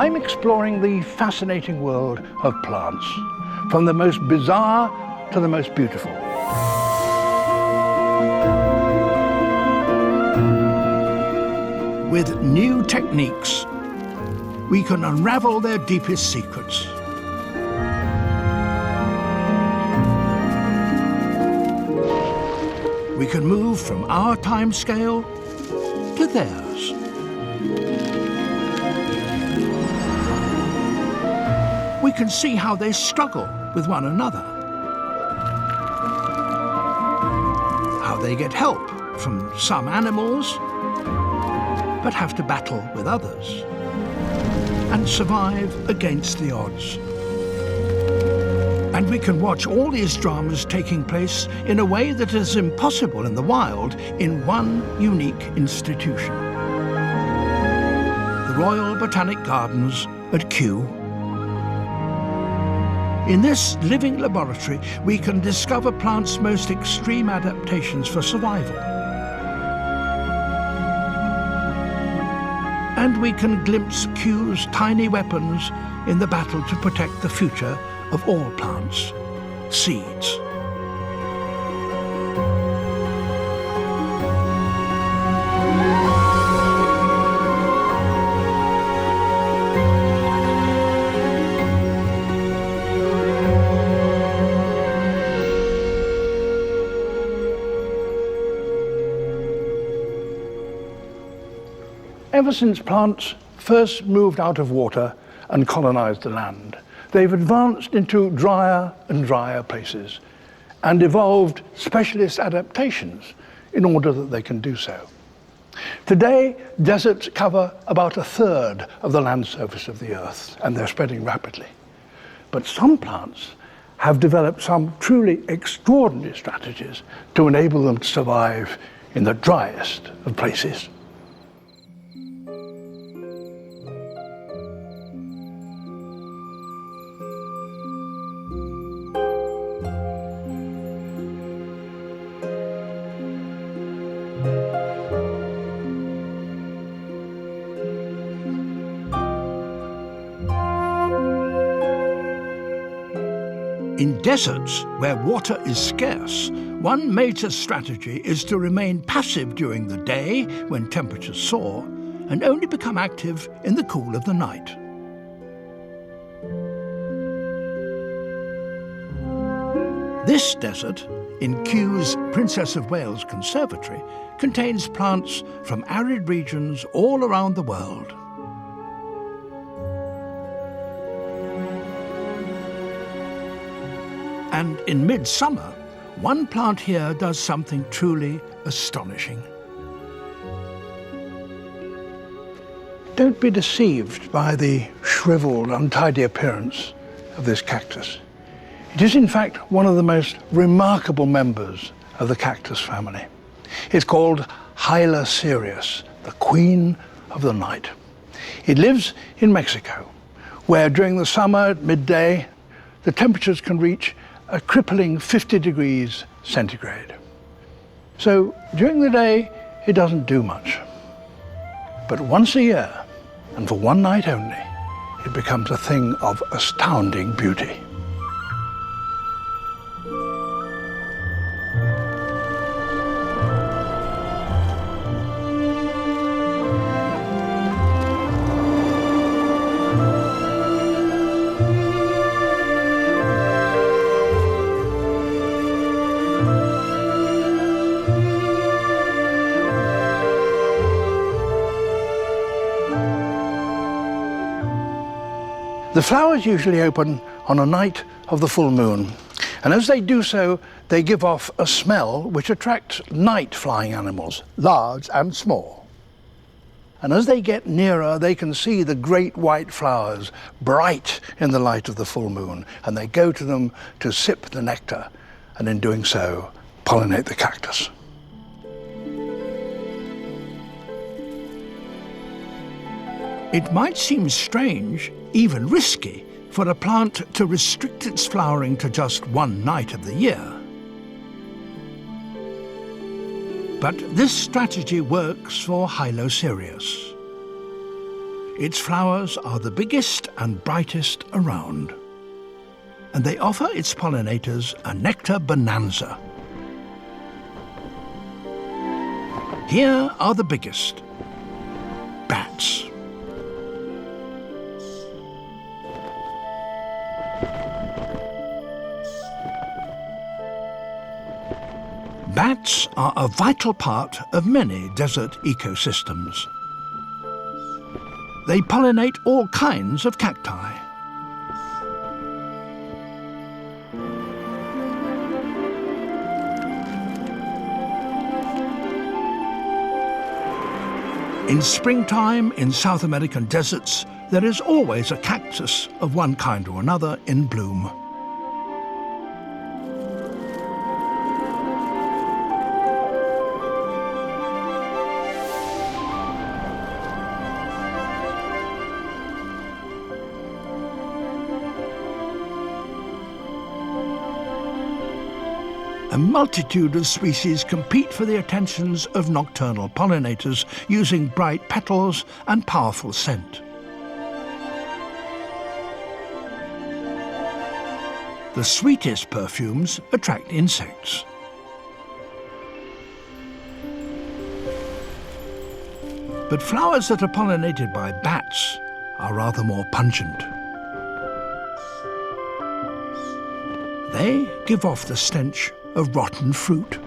I'm exploring the fascinating world of plants, from the most bizarre to the most beautiful. With new techniques, we can unravel their deepest secrets. We can move from our time scale to theirs. We can see how they struggle with one another, how they get help from some animals, but have to battle with others, and survive against the odds. And we can watch all these dramas taking place in a way that is impossible in the wild in one unique institution. The Royal Botanic Gardens at Kew. In this living laboratory, we can discover plants' most extreme adaptations for survival. And we can glimpse Kew's tiny weapons in the battle to protect the future of all plants, seeds. Ever since plants first moved out of water and colonized the land, they've advanced into drier and drier places and evolved specialist adaptations in order that they can do so. Today, deserts cover about a third of the land surface of the Earth, and they're spreading rapidly. But some plants have developed some truly extraordinary strategies to enable them to survive in the driest of places. In deserts where water is scarce, one major strategy is to remain passive during the day when temperatures soar and only become active in the cool of the night. This desert, in Kew's Princess of Wales Conservatory, contains plants from arid regions all around the world. And in midsummer, one plant here does something truly astonishing. Don't be deceived by the shriveled, untidy appearance of this cactus. It is in fact one of the most remarkable members of the cactus family. It's called Hyla cereus, the queen of the night. It lives in Mexico, where during the summer at midday, the temperatures can reach a crippling 50 degrees centigrade. So during the day, it doesn't do much. But once a year, and for one night only, it becomes a thing of astounding beauty. The flowers usually open on a night of the full moon, and as they do so, they give off a smell which attracts night flying animals, large and small. And as they get nearer, they can see the great white flowers bright in the light of the full moon, and they go to them to sip the nectar, and in doing so, pollinate the cactus. It might seem strange, even risky, for a plant to restrict its flowering to just one night of the year. But this strategy works for Hyla cereus. Its flowers are the biggest and brightest around, and they offer its pollinators a nectar bonanza. Here are the biggest, bats. Bats are a vital part of many desert ecosystems. They pollinate all kinds of cacti. In springtime in South American deserts, there is always a cactus of one kind or another in bloom. A multitude of species compete for the attentions of nocturnal pollinators using bright petals and powerful scent. The sweetest perfumes attract insects. But flowers that are pollinated by bats are rather more pungent. They give off the stench of rotten fruit.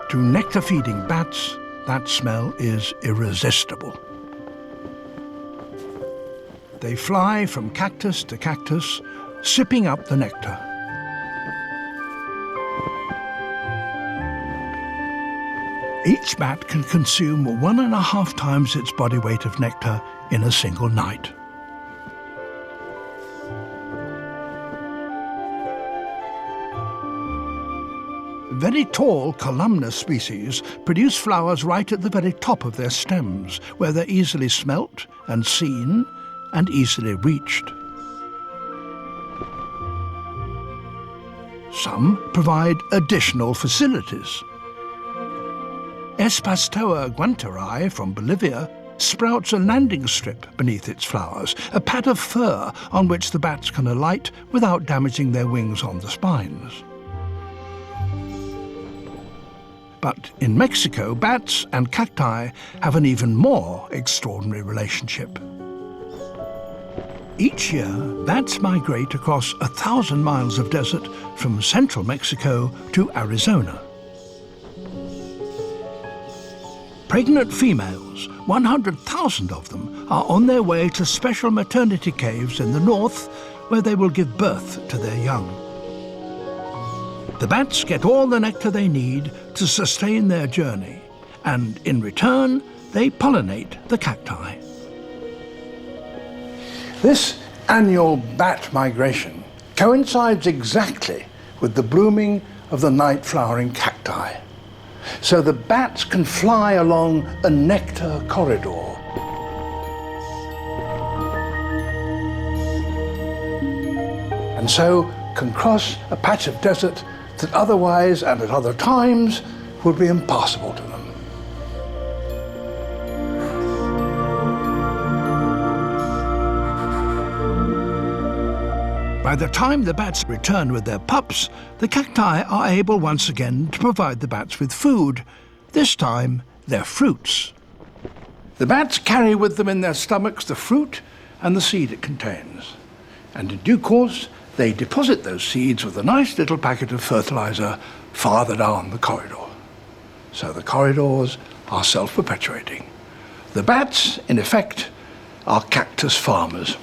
To nectar-feeding bats, that smell is irresistible. They fly from cactus to cactus, sipping up the nectar. Each bat can consume 1.5 times its body weight of nectar in a single night. Very tall columnar species produce flowers right at the very top of their stems, where they're easily smelt and seen and easily reached. Some provide additional facilities. Espastoa guanteri from Bolivia sprouts a landing strip beneath its flowers, a pad of fur on which the bats can alight without damaging their wings on the spines. But in Mexico, bats and cacti have an even more extraordinary relationship. Each year, bats migrate across 1,000 miles of desert from central Mexico to Arizona. Pregnant females, 100,000 of them, are on their way to special maternity caves in the north where they will give birth to their young. The bats get all the nectar they need to sustain their journey, and in return, they pollinate the cacti. This annual bat migration coincides exactly with the blooming of the night-flowering cacti. So the bats can fly along a nectar corridor. And so can cross a patch of desert that otherwise and at other times would be impossible to them. By the time the bats return with their pups, the cacti are able once again to provide the bats with food, this time their fruits. The bats carry with them in their stomachs the fruit and the seed it contains, and in due course they deposit those seeds with a nice little packet of fertilizer farther down the corridor. So the corridors are self-perpetuating. The bats, in effect, are cactus farmers.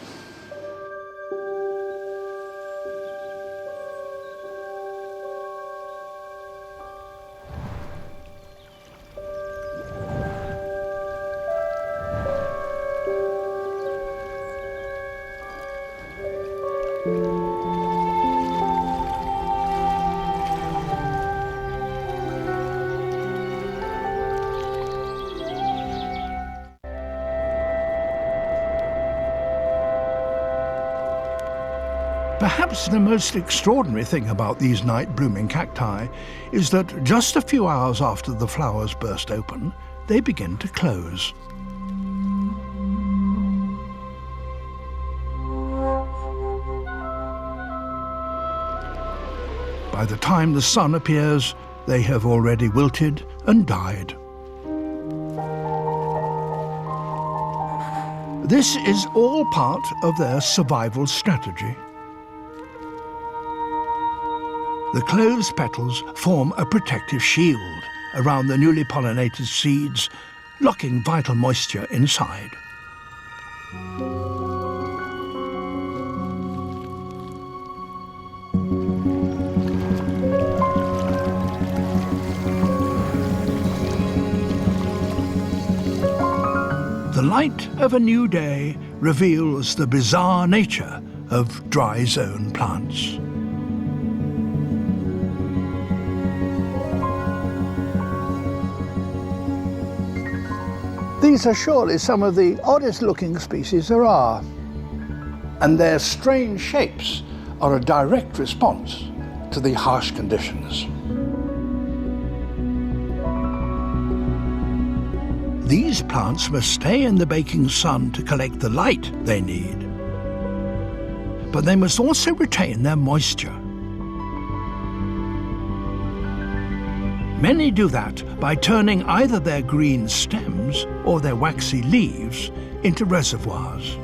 Perhaps the most extraordinary thing about these night-blooming cacti is that just a few hours after the flowers burst open, they begin to close. By the time the sun appears, they have already wilted and died. This is all part of their survival strategy. The closed petals form a protective shield around the newly pollinated seeds, locking vital moisture inside. The light of a new day reveals the bizarre nature of dry zone plants. These are surely some of the oddest looking species there are, and their strange shapes are a direct response to the harsh conditions. These plants must stay in the baking sun to collect the light they need, but they must also retain their moisture. Many do that by turning either their green stems or their waxy leaves into reservoirs.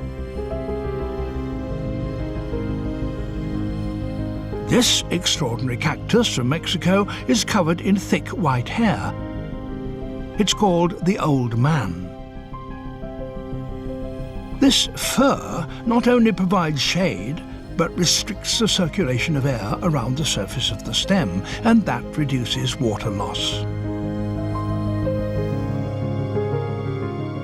This extraordinary cactus from Mexico is covered in thick white hair. It's called the old man. This fur not only provides shade, but restricts the circulation of air around the surface of the stem, and that reduces water loss.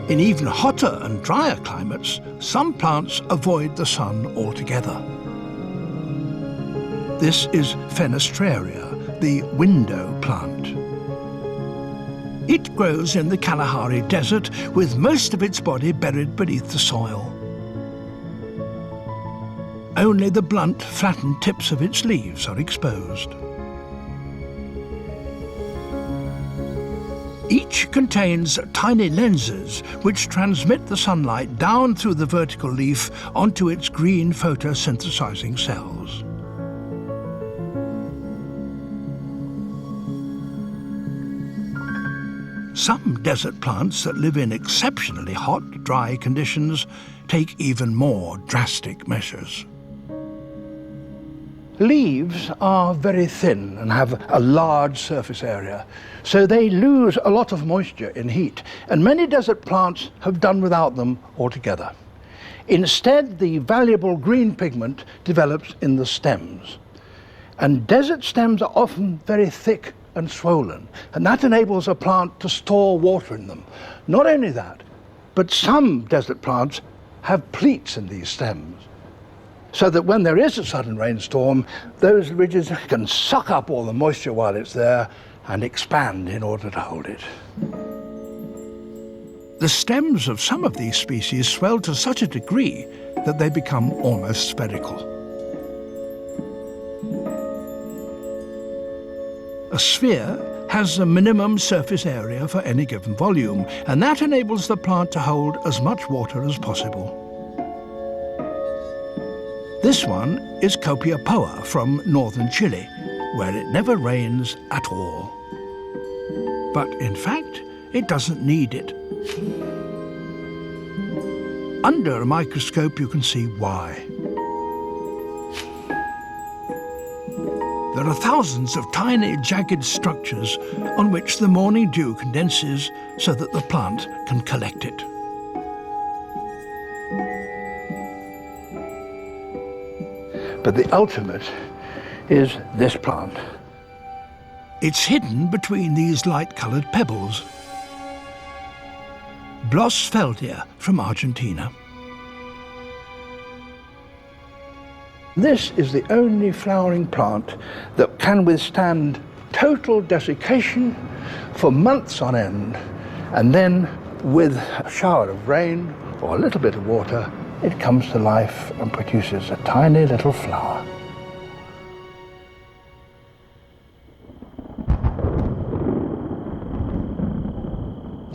In even hotter and drier climates, some plants avoid the sun altogether. This is Fenestraria, the window plant. It grows in the Kalahari Desert, with most of its body buried beneath the soil. Only the blunt, flattened tips of its leaves are exposed. Each contains tiny lenses which transmit the sunlight down through the vertical leaf onto its green photosynthesizing cells. Some desert plants that live in exceptionally hot, dry conditions take even more drastic measures. Leaves are very thin and have a large surface area, so they lose a lot of moisture in heat, and many desert plants have done without them altogether. Instead, the valuable green pigment develops in the stems, and desert stems are often very thick and swollen, and that enables a plant to store water in them. Not only that, but some desert plants have pleats in these stems, so that when there is a sudden rainstorm, those ridges can suck up all the moisture while it's there and expand in order to hold it. The stems of some of these species swell to such a degree that they become almost spherical. A sphere has a minimum surface area for any given volume, and that enables the plant to hold as much water as possible. This one is Copiapoa from northern Chile, where it never rains at all. But in fact, it doesn't need it. Under a microscope, you can see why. There are thousands of tiny, jagged structures on which the morning dew condenses so that the plant can collect it. But the ultimate is this plant. It's hidden between these light-colored pebbles. Blossfeldia from Argentina. This is the only flowering plant that can withstand total desiccation for months on end, and then with a shower of rain or a little bit of water, it comes to life and produces a tiny little flower.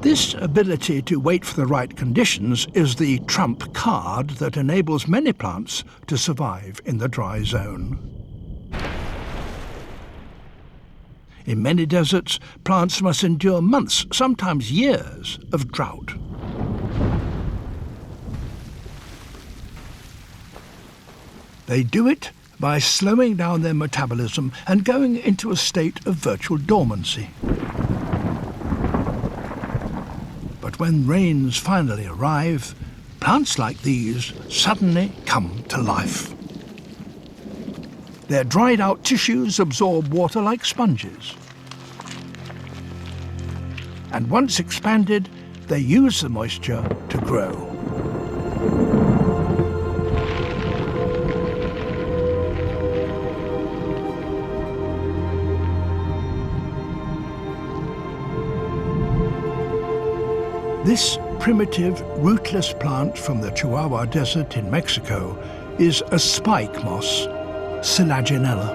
This ability to wait for the right conditions is the trump card that enables many plants to survive in the dry zone. In many deserts, plants must endure months, sometimes years, of drought. They do it by slowing down their metabolism and going into a state of virtual dormancy. But when rains finally arrive, plants like these suddenly come to life. Their dried out tissues absorb water like sponges. And once expanded, they use the moisture to grow. This primitive, rootless plant from the Chihuahua Desert in Mexico is a spike moss, Selaginella.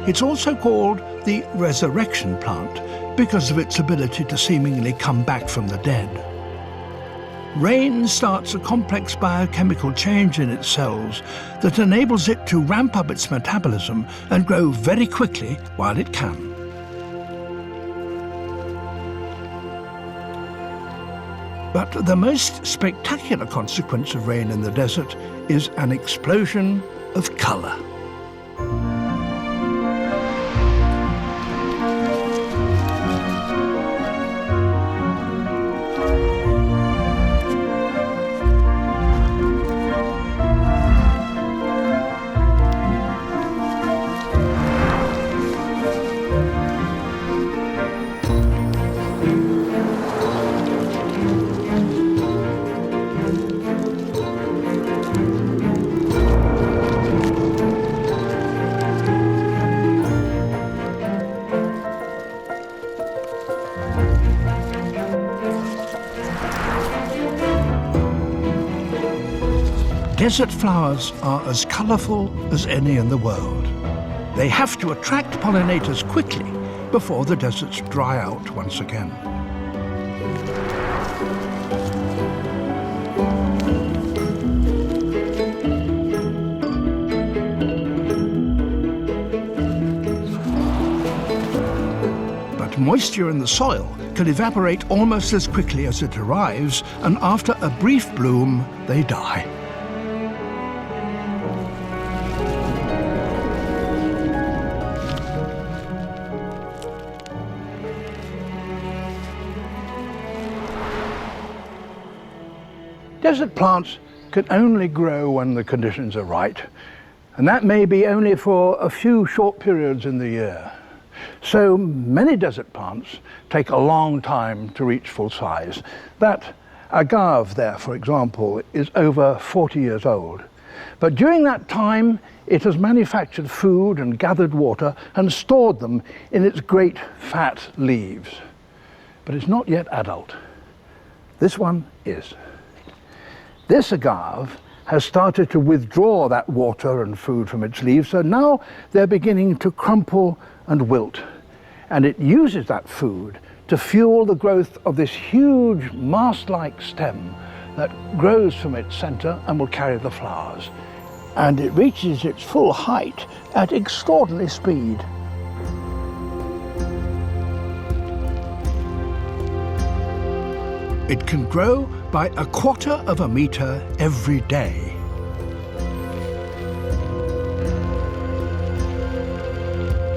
It's also called the resurrection plant because of its ability to seemingly come back from the dead. Rain starts a complex biochemical change in its cells that enables it to ramp up its metabolism and grow very quickly while it can. But the most spectacular consequence of rain in the desert is an explosion of colour. Desert flowers are as colourful as any in the world. They have to attract pollinators quickly before the deserts dry out once again. But moisture in the soil can evaporate almost as quickly as it arrives, and after a brief bloom, they die. Desert plants can only grow when the conditions are right, and that may be only for a few short periods in the year. So many desert plants take a long time to reach full size. That agave there, for example, is over 40 years old. But during that time, it has manufactured food and gathered water and stored them in its great fat leaves. But it's not yet adult. This one is. This agave has started to withdraw that water and food from its leaves, so now they're beginning to crumple and wilt. And it uses that food to fuel the growth of this huge mast-like stem that grows from its center and will carry the flowers. And it reaches its full height at extraordinary speed. It can grow by 1/4 of a metre every day.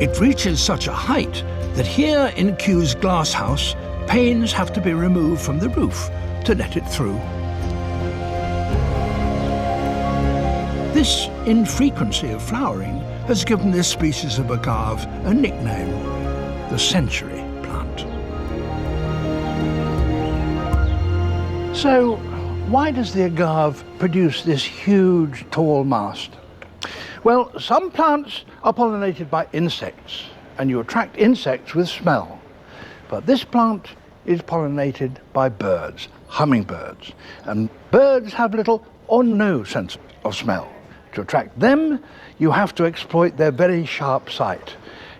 It reaches such a height that here in Kew's glasshouse, panes have to be removed from the roof to let it through. This infrequency of flowering has given this species of agave a nickname, the century plant. So, why does the agave produce this huge, tall mast? Well, some plants are pollinated by insects, and you attract insects with smell. But this plant is pollinated by birds, hummingbirds. And birds have little or no sense of smell. To attract them, you have to exploit their very sharp sight.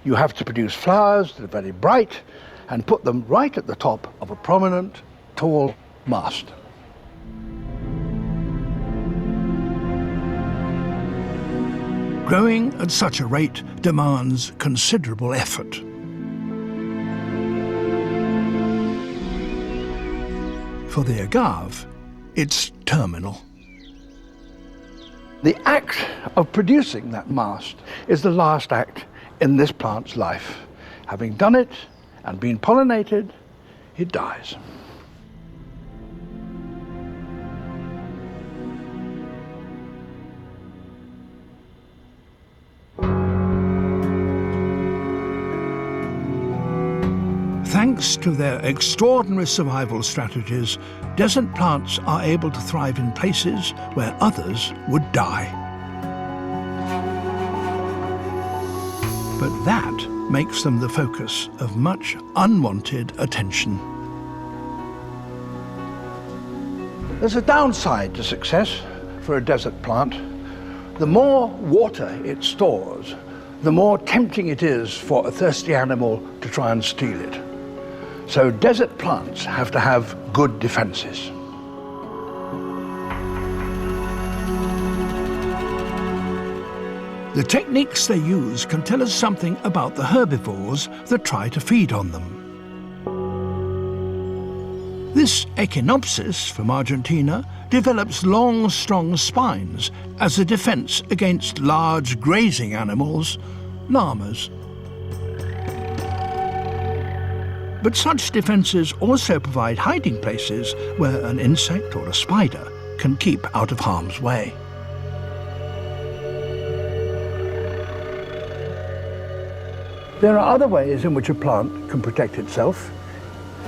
You have to produce flowers that are very bright and put them right at the top of a prominent, tall mast. Growing at such a rate demands considerable effort. For the agave, it's terminal. The act of producing that mast is the last act in this plant's life. Having done it and been pollinated, it dies. Thanks to their extraordinary survival strategies, desert plants are able to thrive in places where others would die. But that makes them the focus of much unwanted attention. There's a downside to success for a desert plant. The more water it stores, the more tempting it is for a thirsty animal to try and steal it. So desert plants have to have good defenses. The techniques they use can tell us something about the herbivores that try to feed on them. This Echinopsis from Argentina develops long, strong spines as a defense against large grazing animals, llamas. But such defenses also provide hiding places where an insect or a spider can keep out of harm's way. There are other ways in which a plant can protect itself.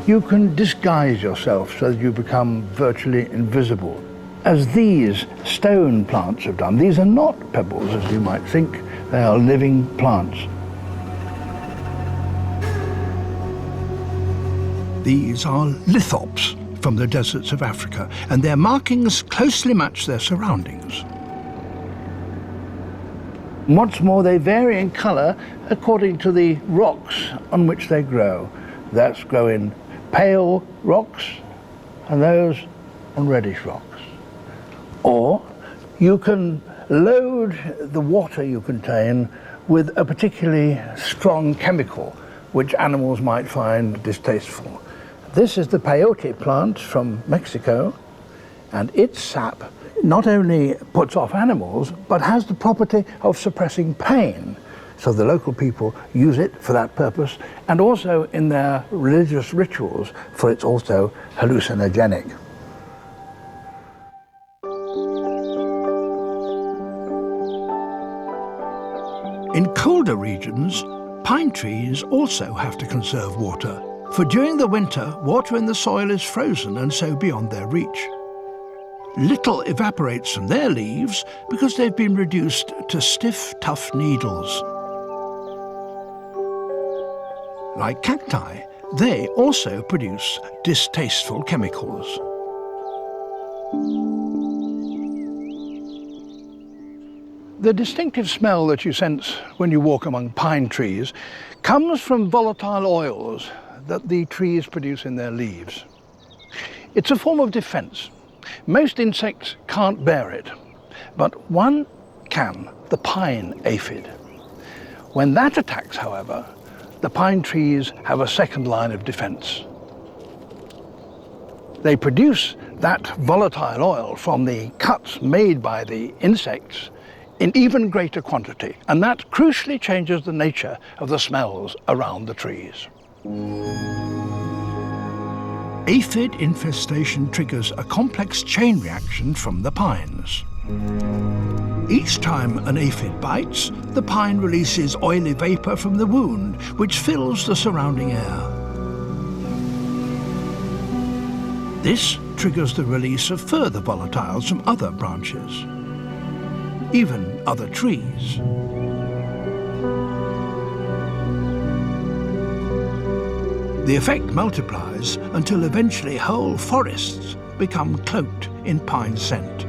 You can disguise yourself so that you become virtually invisible, as these stone plants have done. These are not pebbles, as you might think. They are living plants. These are lithops from the deserts of Africa, and their markings closely match their surroundings. What's more, they vary in colour according to the rocks on which they grow. That's grow in pale rocks, and those on reddish rocks. Or you can load the water you contain with a particularly strong chemical, which animals might find distasteful. This is the peyote plant from Mexico, and its sap not only puts off animals, but has the property of suppressing pain. So the local people use it for that purpose, and also in their religious rituals, for it's also hallucinogenic. In colder regions, pine trees also have to conserve water. For during the winter, water in the soil is frozen and so beyond their reach. Little evaporates from their leaves because they've been reduced to stiff, tough needles. Like cacti, they also produce distasteful chemicals. The distinctive smell that you sense when you walk among pine trees comes from volatile oils that the trees produce in their leaves. It's a form of defense. Most insects can't bear it, but one can, the pine aphid. When that attacks, however, the pine trees have a second line of defense. They produce that volatile oil from the cuts made by the insects in even greater quantity, and that crucially changes the nature of the smells around the trees. Aphid infestation triggers a complex chain reaction from the pines. Each time an aphid bites, the pine releases oily vapor from the wound, which fills the surrounding air. This triggers the release of further volatiles from other branches, even other trees. The effect multiplies until eventually whole forests become cloaked in pine scent.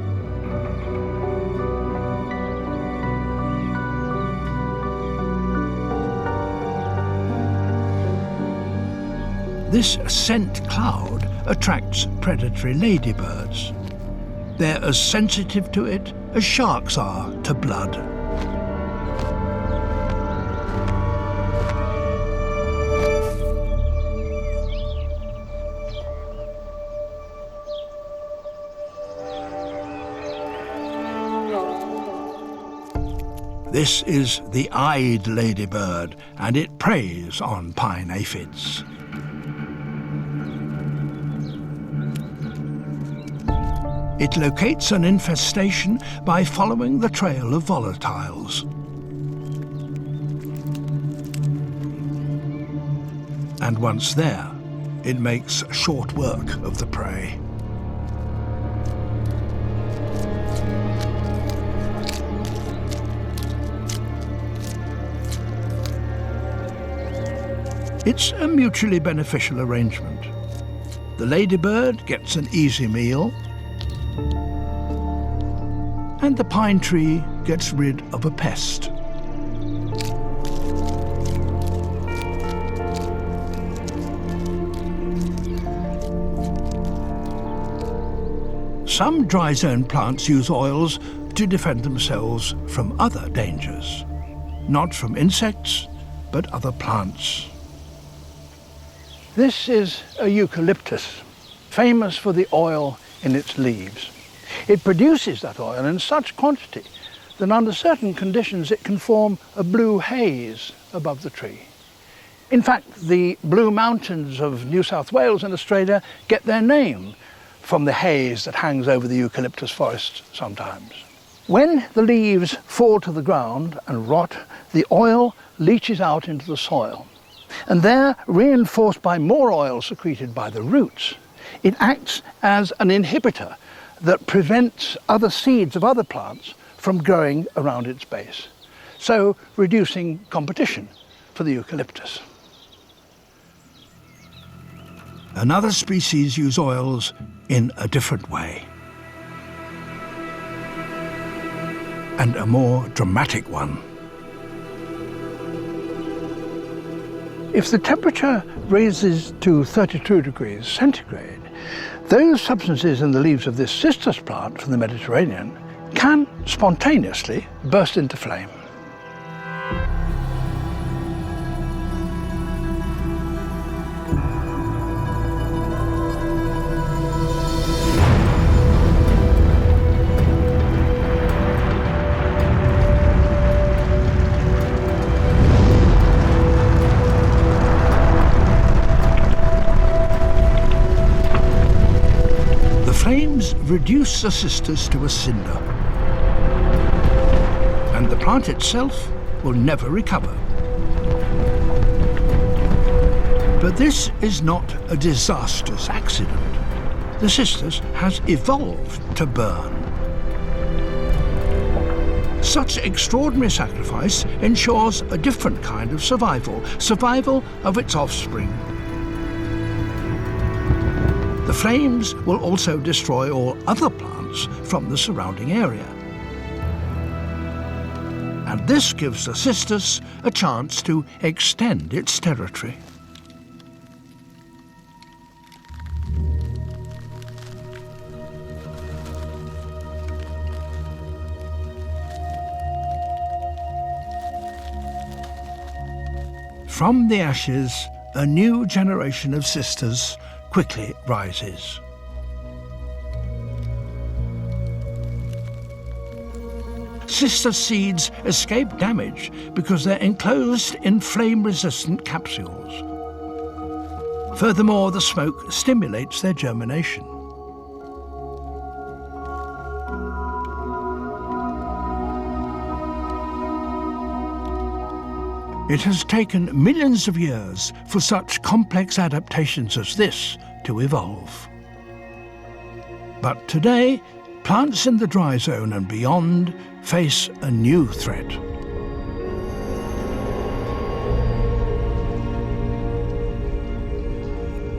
This scent cloud attracts predatory ladybirds. They're as sensitive to it as sharks are to blood. This is the eyed ladybird, and it preys on pine aphids. It locates an infestation by following the trail of volatiles. And once there, it makes short work of the prey. It's a mutually beneficial arrangement. The ladybird gets an easy meal, and the pine tree gets rid of a pest. Some dry zone plants use oils to defend themselves from other dangers, not from insects, but other plants. This is a eucalyptus, famous for the oil in its leaves. It produces that oil in such quantity that under certain conditions it can form a blue haze above the tree. In fact, the Blue Mountains of New South Wales and Australia get their name from the haze that hangs over the eucalyptus forest sometimes. When the leaves fall to the ground and rot, the oil leaches out into the soil. And there, reinforced by more oil secreted by the roots, it acts as an inhibitor that prevents other seeds of other plants from growing around its base, so reducing competition for the eucalyptus. Another species use oils in a different way, and a more dramatic one. If the temperature raises to 32 degrees centigrade, those substances in the leaves of this cistus plant from the Mediterranean can spontaneously burst into flame. Flames reduce the cistus to a cinder, and the plant itself will never recover. But this is not a disastrous accident. The cistus has evolved to burn. Such extraordinary sacrifice ensures a different kind of survival of its offspring. The flames will also destroy all other plants from the surrounding area. And this gives the cistus a chance to extend its territory. From the ashes, a new generation of cistus quickly rises. Cistus seeds escape damage because they're enclosed in flame-resistant capsules. Furthermore, the smoke stimulates their germination. It has taken millions of years for such complex adaptations as this to evolve. But today, plants in the dry zone and beyond face a new threat.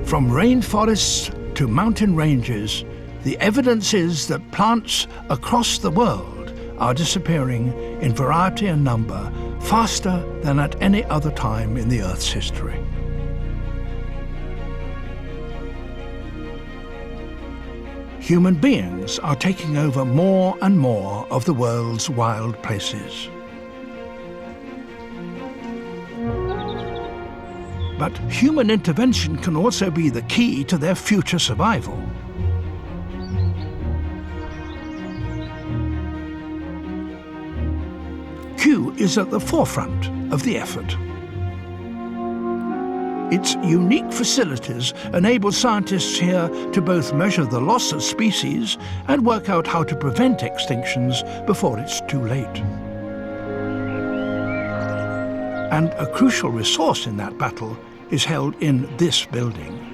From rainforests to mountain ranges, the evidence is that plants across the world are disappearing in variety and number faster than at any other time in the Earth's history. Human beings are taking over more and more of the world's wild places. But human intervention can also be the key to their future survival. Kew is at the forefront of the effort. Its unique facilities enable scientists here to both measure the loss of species and work out how to prevent extinctions before it's too late. And a crucial resource in that battle is held in this building,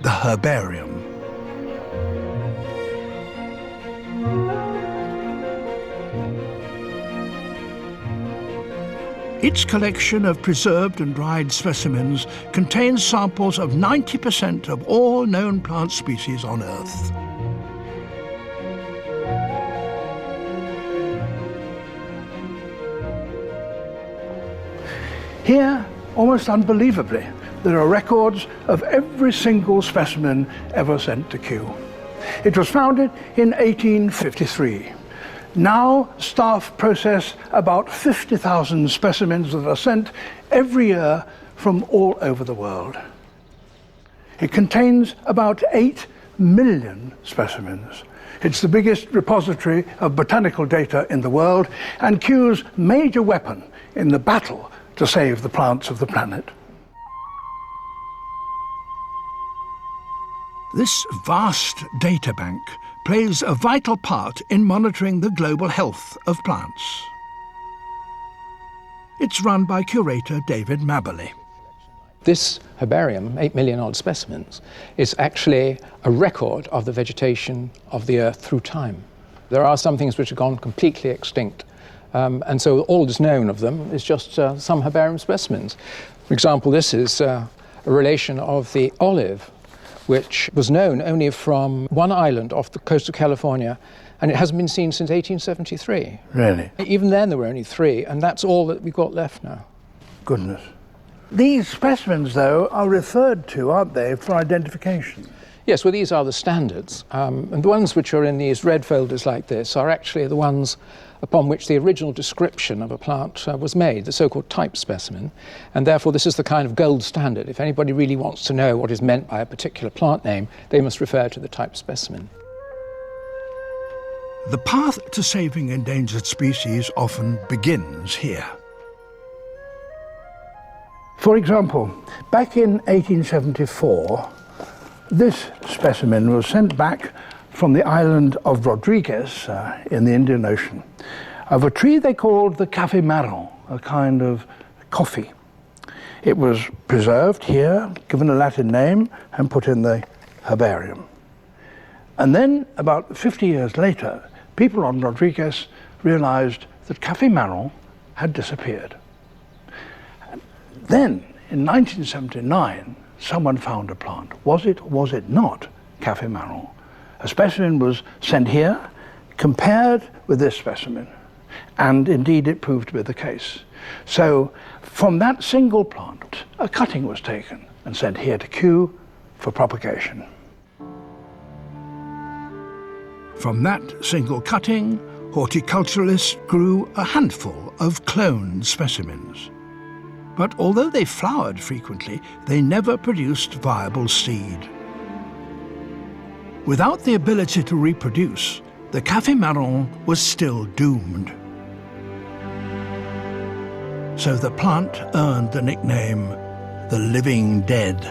the herbarium. Its collection of preserved and dried specimens contains samples of 90% of all known plant species on Earth. Here, almost unbelievably, there are records of every single specimen ever sent to Kew. It was founded in 1853. Now, staff process about 50,000 specimens that are sent every year from all over the world. It contains about 8 million specimens. It's the biggest repository of botanical data in the world and Kew's major weapon in the battle to save the plants of the planet. This vast data bank plays a vital part in monitoring the global health of plants. It's run by curator David Mabberley. This herbarium, 8 million odd specimens, is actually a record of the vegetation of the Earth through time. There are some things which have gone completely extinct, and so all that's known of them is just some herbarium specimens. For example, this is a relation of the olive, which was known only from one island off the coast of California, and it hasn't been seen since 1873. Really? Even then there were only 3, and that's all that we've got left now. Goodness. These specimens, though, are referred to, aren't they, for identification? Yes, well, these are the standards, and the ones which are in these red folders like this are actually the ones upon which the original description of a plant was made, the so-called type specimen, and therefore this is the kind of gold standard. If anybody really wants to know what is meant by a particular plant name, they must refer to the type specimen. The path to saving endangered species often begins here. For example, back in 1874, this specimen was sent back from the island of Rodriguez in the Indian Ocean, of a tree they called the café marron, a kind of coffee. It was preserved here, given a Latin name, and put in the herbarium. And then, about 50 years later, people on Rodriguez realized that café marron had disappeared. Then, in 1979, someone found a plant. Was it or was it not café marron? A specimen was sent here, compared with this specimen, and indeed it proved to be the case. So from that single plant, a cutting was taken and sent here to Kew for propagation. From that single cutting, horticulturalists grew a handful of cloned specimens. But although they flowered frequently, they never produced viable seed. Without the ability to reproduce, the café marron was still doomed. So the plant earned the nickname, the living dead.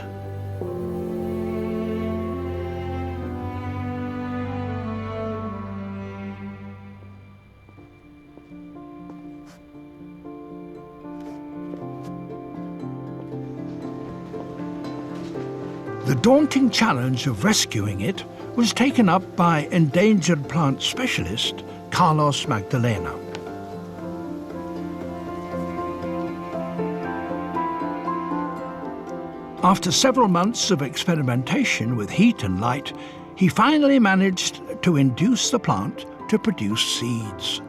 The daunting challenge of rescuing it was taken up by endangered plant specialist Carlos Magdalena. After several months of experimentation with heat and light, he finally managed to induce the plant to produce seeds.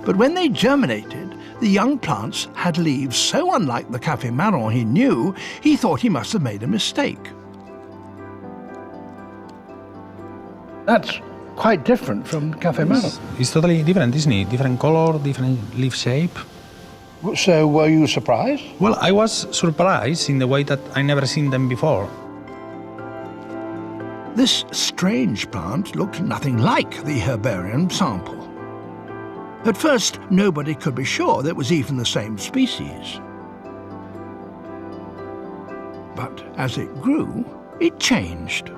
But when they germinated, the young plants had leaves so unlike the Café Marron he knew, he thought he must have made a mistake. That's quite different from Café Marron. It's totally different, isn't it? Different color, different leaf shape. So were you surprised? Well, I was surprised in the way that I never seen them before. This strange plant looked nothing like the herbarium sample. At first, nobody could be sure that it was even the same species. But as it grew, it changed.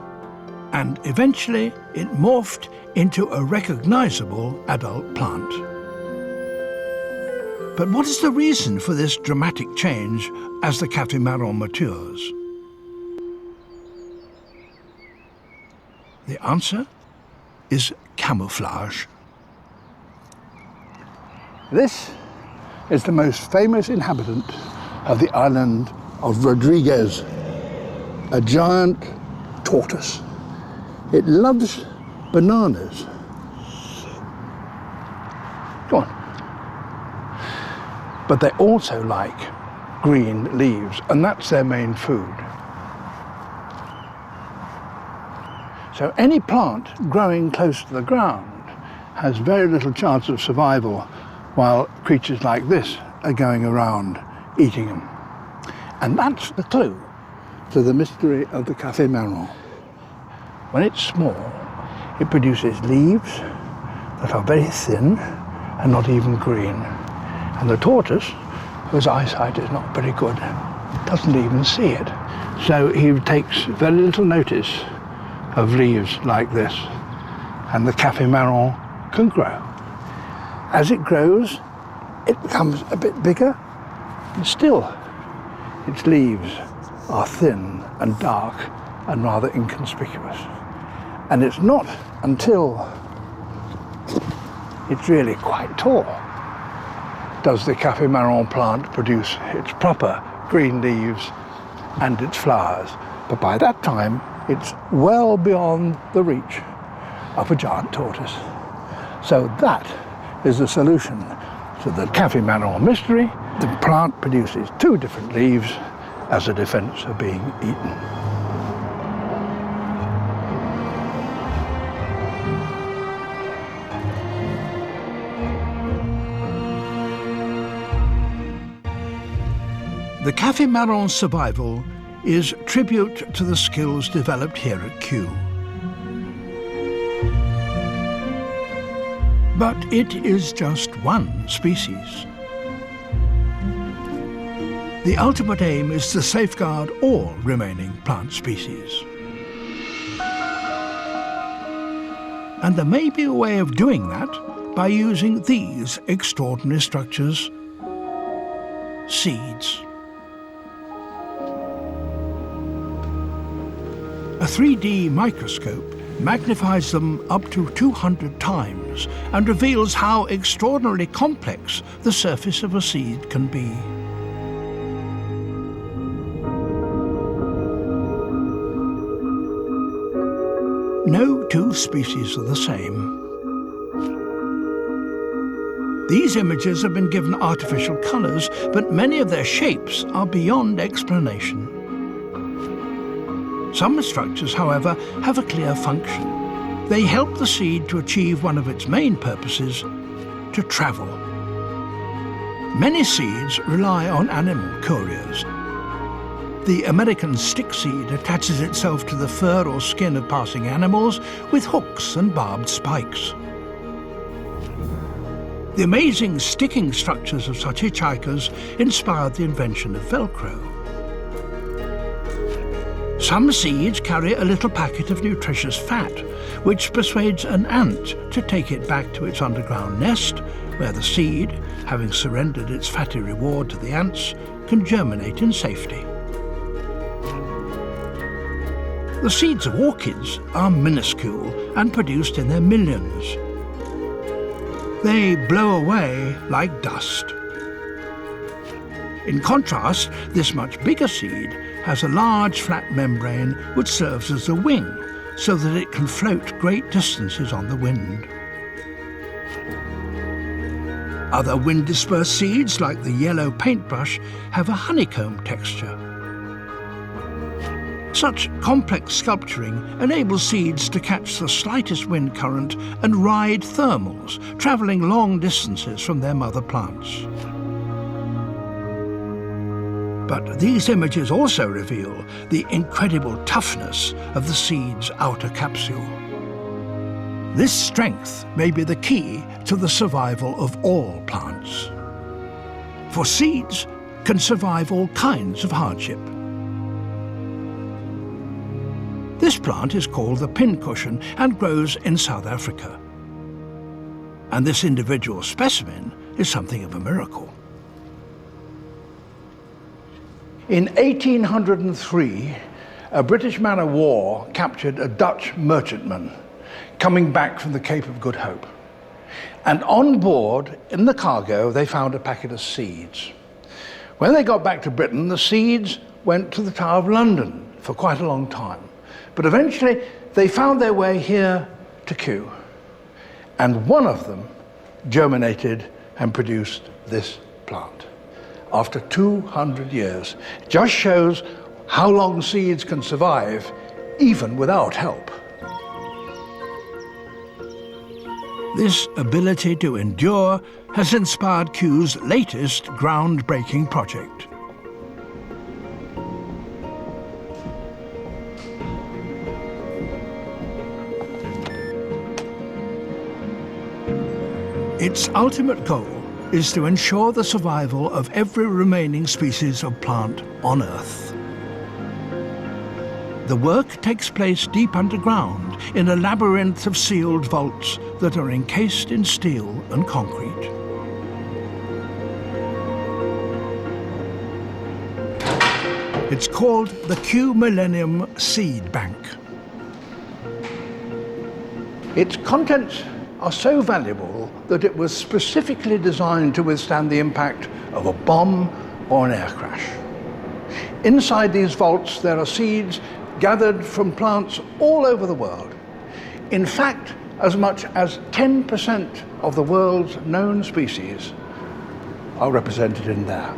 And eventually, it morphed into a recognizable adult plant. But what is the reason for this dramatic change as the Café Marron matures? The answer is camouflage. This is the most famous inhabitant of the island of Rodriguez, a giant tortoise. It loves bananas. Go on. But they also like green leaves, and that's their main food. So any plant growing close to the ground has very little chance of survival while creatures like this are going around eating them. And that's the clue to the mystery of the Café Marron. When it's small, it produces leaves that are very thin and not even green. And the tortoise, whose eyesight is not very good, doesn't even see it. So he takes very little notice of leaves like this, and the Café Marron can grow. As it grows, it becomes a bit bigger, and still its leaves are thin and dark and rather inconspicuous. And it's not until it's really quite tall does the Café Marron plant produce its proper green leaves and its flowers. But by that time, it's well beyond the reach of a giant tortoise. So that is the solution to the Café Marron mystery. The plant produces two different leaves as a defense of being eaten. The Café Marron's survival is tribute to the skills developed here at Kew. But it is just one species. The ultimate aim is to safeguard all remaining plant species. And there may be a way of doing that by using these extraordinary structures: seeds. A 3D microscope magnifies them up to 200 times and reveals how extraordinarily complex the surface of a seed can be. No two species are the same. These images have been given artificial colours, but many of their shapes are beyond explanation. Some structures, however, have a clear function. They help the seed to achieve one of its main purposes, to travel. Many seeds rely on animal couriers. The American stick seed attaches itself to the fur or skin of passing animals with hooks and barbed spikes. The amazing sticking structures of such hitchhikers inspired the invention of Velcro. Some seeds carry a little packet of nutritious fat, which persuades an ant to take it back to its underground nest, where the seed, having surrendered its fatty reward to the ants, can germinate in safety. The seeds of orchids are minuscule and produced in their millions. They blow away like dust. In contrast, this much bigger seed has a large flat membrane which serves as a wing, so that it can float great distances on the wind. Other wind-dispersed seeds, like the yellow paintbrush, have a honeycomb texture. Such complex sculpturing enables seeds to catch the slightest wind current and ride thermals, travelling long distances from their mother plants. But these images also reveal the incredible toughness of the seed's outer capsule. This strength may be the key to the survival of all plants. For seeds can survive all kinds of hardship. This plant is called the pincushion and grows in South Africa. And this individual specimen is something of a miracle. In 1803, a British man-of-war captured a Dutch merchantman coming back from the Cape of Good Hope. And on board, in the cargo, they found a packet of seeds. When they got back to Britain, the seeds went to the Tower of London for quite a long time. But eventually, they found their way here to Kew. And one of them germinated and produced this plant. After 200 years, just shows how long seeds can survive, even without help. This ability to endure has inspired Kew's latest groundbreaking project. Its ultimate goal is to ensure the survival of every remaining species of plant on Earth. The work takes place deep underground in a labyrinth of sealed vaults that are encased in steel and concrete. It's called the Kew Millennium Seed Bank. Its contents are so valuable that it was specifically designed to withstand the impact of a bomb or an air crash. Inside these vaults there are seeds gathered from plants all over the world. In fact, as much as 10% of the world's known species are represented in there.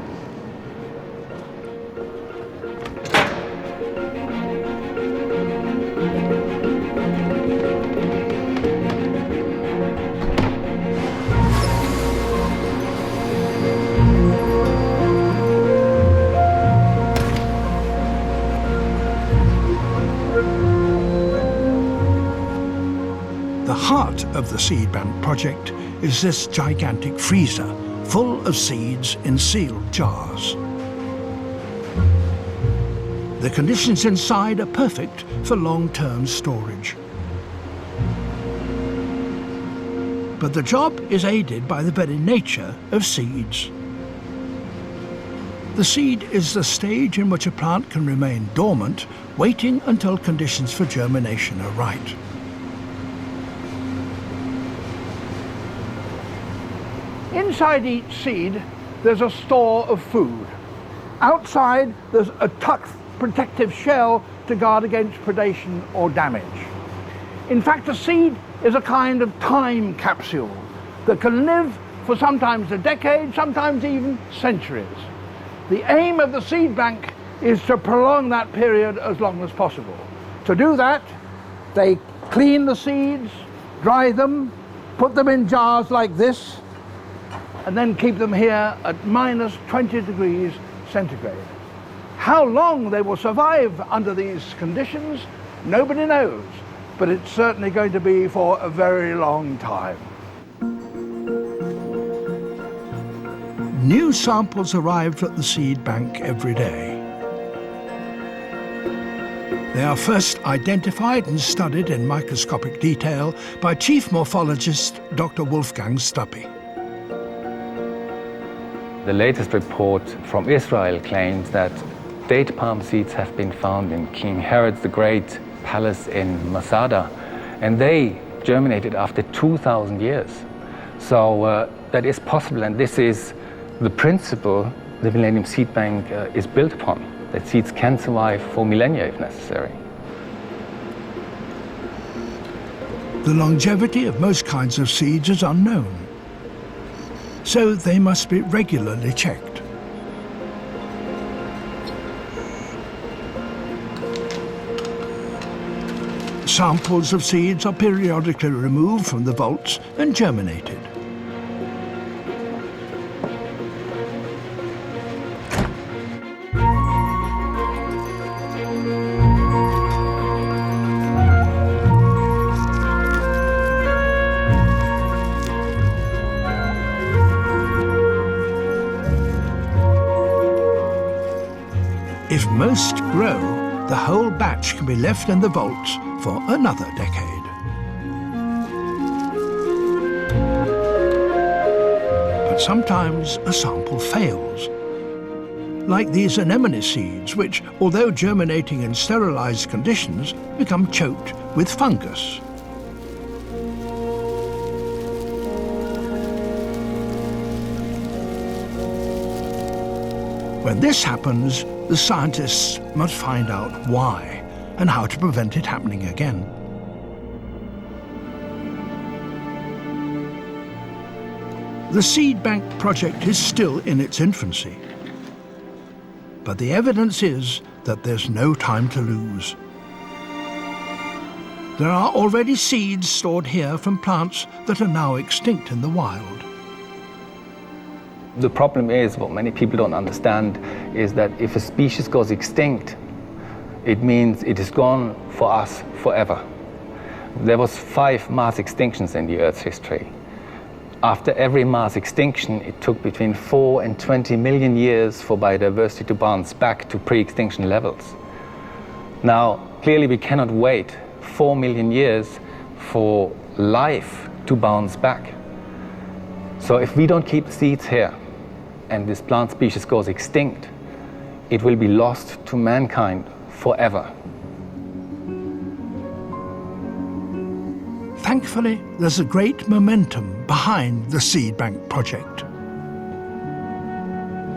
The heart of the Seed Bank project is this gigantic freezer full of seeds in sealed jars. The conditions inside are perfect for long-term storage. But the job is aided by the very nature of seeds. The seed is the stage in which a plant can remain dormant, waiting until conditions for germination are right. Inside each seed, there's a store of food. Outside, there's a tough protective shell to guard against predation or damage. In fact, a seed is a kind of time capsule that can live for sometimes a decade, sometimes even centuries. The aim of the seed bank is to prolong that period as long as possible. To do that, they clean the seeds, dry them, put them in jars like this, and then keep them here at minus 20 degrees centigrade. How long they will survive under these conditions, nobody knows, but it's certainly going to be for a very long time. New samples arrive at the seed bank every day. They are first identified and studied in microscopic detail by Chief Morphologist Dr. Wolfgang Stuppy. The latest report from Israel claims that date palm seeds have been found in King Herod the Great palace in Masada, and they germinated after 2,000 years. So that is possible, and this is the principle the Millennium Seed Bank is built upon, that seeds can survive for millennia if necessary. The longevity of most kinds of seeds is unknown, so they must be regularly checked. Samples of seeds are periodically removed from the vaults and germinated. If most grow, the whole batch can be left in the vaults for another decade. But sometimes a sample fails. Like these anemone seeds, which, although germinating in sterilized conditions, become choked with fungus. When this happens, the scientists must find out why and how to prevent it happening again. The seed bank project is still in its infancy, but the evidence is that there's no time to lose. There are already seeds stored here from plants that are now extinct in the wild. The problem is, what many people don't understand, is that if a species goes extinct, it means it is gone for us forever. There was 5 mass extinctions in the Earth's history. After every mass extinction, it took between 4 and 20 million years for biodiversity to bounce back to pre-extinction levels. Now, clearly we cannot wait 4 million years for life to bounce back. So if we don't keep the seeds here, and this plant species goes extinct, it will be lost to mankind forever. Thankfully, there's a great momentum behind the seed bank project.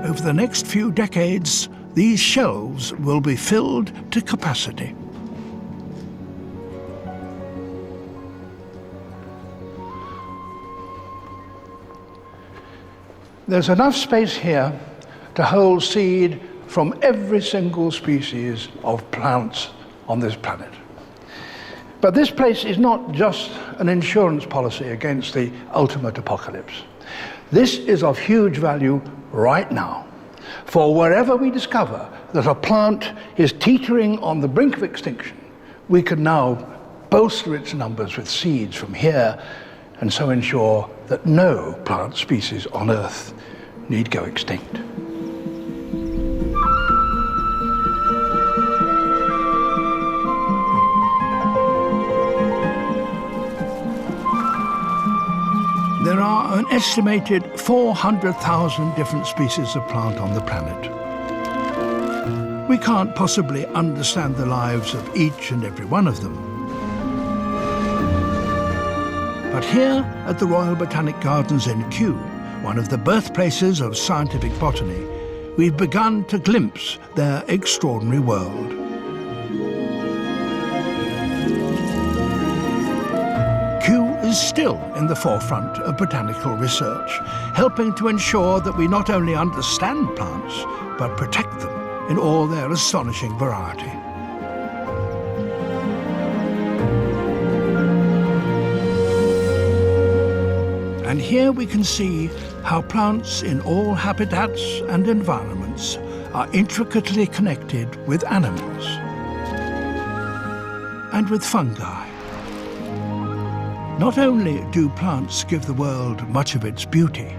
Over the next few decades, these shelves will be filled to capacity. There's enough space here to hold seed from every single species of plants on this planet. But this place is not just an insurance policy against the ultimate apocalypse. This is of huge value right now. For wherever we discover that a plant is teetering on the brink of extinction, we can now bolster its numbers with seeds from here and so ensure that no plant species on Earth need go extinct. There are an estimated 400,000 different species of plant on the planet. We can't possibly understand the lives of each and every one of them. But here at the Royal Botanic Gardens in Kew, one of the birthplaces of scientific botany, we've begun to glimpse their extraordinary world. Kew is still in the forefront of botanical research, helping to ensure that we not only understand plants, but protect them in all their astonishing variety. And here we can see how plants in all habitats and environments are intricately connected with animals and with fungi. Not only do plants give the world much of its beauty,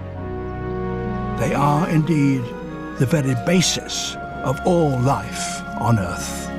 they are indeed the very basis of all life on Earth.